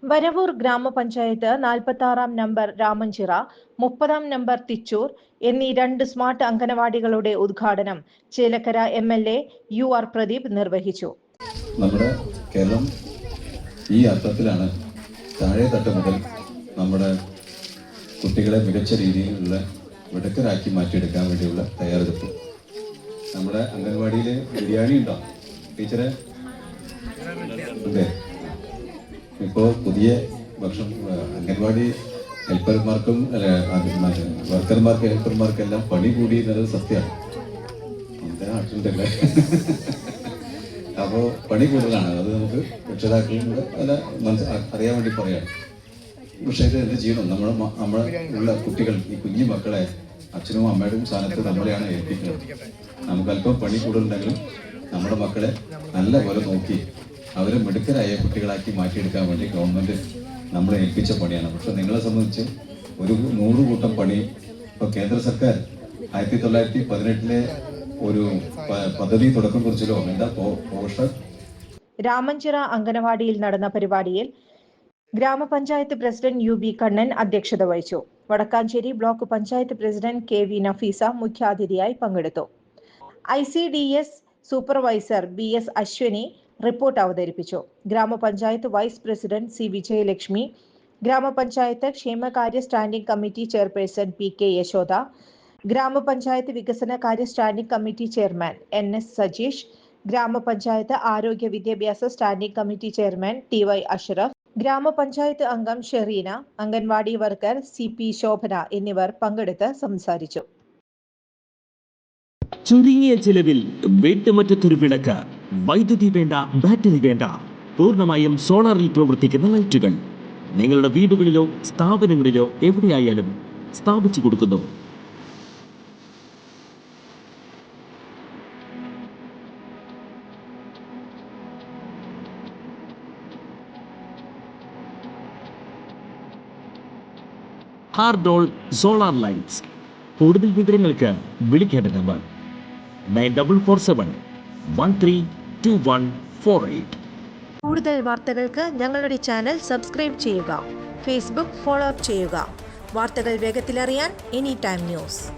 വരവൂർ ഗ്രാമപഞ്ചായത്ത് 46-ാം number Ramanchira, 30-ാം number Thichur എന്നീ 2 smart അംഗനവാടികളുടെ ഉദ്ഘാടനം ചേലക്കര MLA UR പ്രദീപ് നിർവഹിച്ചു. നമ്മുടെ കേരളം ഈ അർത്ഥത്തിലാണ് താഴെ തട്ട് മുതൽ നമ്മുടെ കുട്ടികളെ മികച്ച രീതിയിലുള്ള മിടുക്കരാക്കി മാറ്റിയെടുക്കാൻ വേണ്ടിയുള്ള തയ്യാറെടുപ്പ്. നമ്മുടെ അംഗൻവാടിയിൽ ബിരിയാണി ഉണ്ടോ ടീച്ചറെ? അതെ. ഇപ്പോൾ പുതിയ ഭക്ഷണം അംഗൻവാടി ഹെൽപ്പർമാർക്കും ഹെൽപ്പർമാർക്കെല്ലാം പണി കൂടി എന്നത് സത്യമാണ്. എന്താ നാട്ടിലുണ്ടല്ലേ? അപ്പോൾ പണി കൂടുതലാണ്. അത് നമുക്ക് രക്ഷിതാക്കളുടെ അല്ല അറിയാൻ വേണ്ടി പറയാം. പക്ഷേ ഇത് എന്ത് ചെയ്യണം? നമ്മളെ ഉള്ള കുട്ടികൾ, ഈ കുഞ്ഞു മക്കളെ അച്ഛനും അമ്മയുടെയും സ്ഥാനത്ത് നമ്മളെയാണ് ഏൽപ്പിക്കുന്നത്. നമുക്ക് അല്പം പണി കൂടുതലുണ്ടെങ്കിലും നമ്മുടെ മക്കളെ നല്ല പോലെ നോക്കി അവരെ മിടുക്കരായ കുട്ടികളാക്കി മാറ്റിയെടുക്കാൻ വേണ്ടി ഗവൺമെൻറ് നമ്മളെ ഏൽപ്പിച്ച പണിയാണ്. പക്ഷെ നിങ്ങളെ സംബന്ധിച്ച് ഒരു 100 കൂട്ടം പണി ഇപ്പോൾ കേന്ദ്ര സർക്കാർ 1918 ഒരു പദ്ധതി തുടക്കം കുറിച്ചല്ലോ. എന്താ പോസ്റ്റർ? രാമഞ്ചിറ അംഗനവാടിയിൽ നടന്ന പരിപാടിയിൽ ഗ്രാമപഞ്ചായത്ത് പ്രസിഡന്റ് UB കണ്ണൻ അധ്യക്ഷത വഹിച്ചു. Vadakkanchery block panchayat president KV Nafeesa മുഖ്യാതിഥിയായി പങ്കെടുത്തു. ICDS supervisor BS Ashwini report അവതരിപ്പിച്ചു. ഗ്രാമപഞ്ചായത്ത് വൈസ് പ്രസിഡന്റ് C വിജയലക്ഷ്മി, ഗ്രാമപഞ്ചായത്ത് ക്ഷേമകാര്യ standing committee chairperson PK Yashoda, ഗ്രാമപഞ്ചായത്ത് വികസനകാര്യ standing committee chairman NS Sajeesh, ഗ്രാമപഞ്ചായത്ത് ആരോഗ്യ വിദ്യാഭ്യാസ standing committee chairman TY Ashraf, ഗ്രാമപഞ്ചായത്ത് അംഗം ഷെറീന, അംഗൻവാടി വർക്കർ CP ശോഭന എന്നിവർ പങ്കെടുത്ത് സംസാരിച്ചു. ചുരുങ്ങിയ ചിലവിൽ വീട്ടുമുറ്റത്തൊരു വിളക്ക്, വൈദ്യുതി വേണ്ട, ബാറ്ററി വേണ്ട, പൂർണ്ണമായും സോളാറിൽ പ്രവർത്തിക്കുന്ന ലൈറ്റുകൾ നിങ്ങളുടെ വീടുകളിലോ സ്ഥാപനങ്ങളിലോ എവിടെയായാലും സ്ഥാപിച്ചു കൊടുക്കുന്നു. ഹാർഡോൾ സോളാർ ലൈറ്റ്സ്. കൂടുതൽ വിവരങ്ങൾക്ക് വിളിക്കേണ്ട നമ്പർ 9447132148. കൂടുതൽ വാർത്തകൾക്ക് ഞങ്ങളുടെ ചാനൽ സബ്സ്ക്രൈബ് ചെയ്യുക. ഫേസ്ബുക്ക് ഫോളോ ചെയ്യുക. വാർത്തകൾ വേഗത്തിലറിയാൻ Anytime News.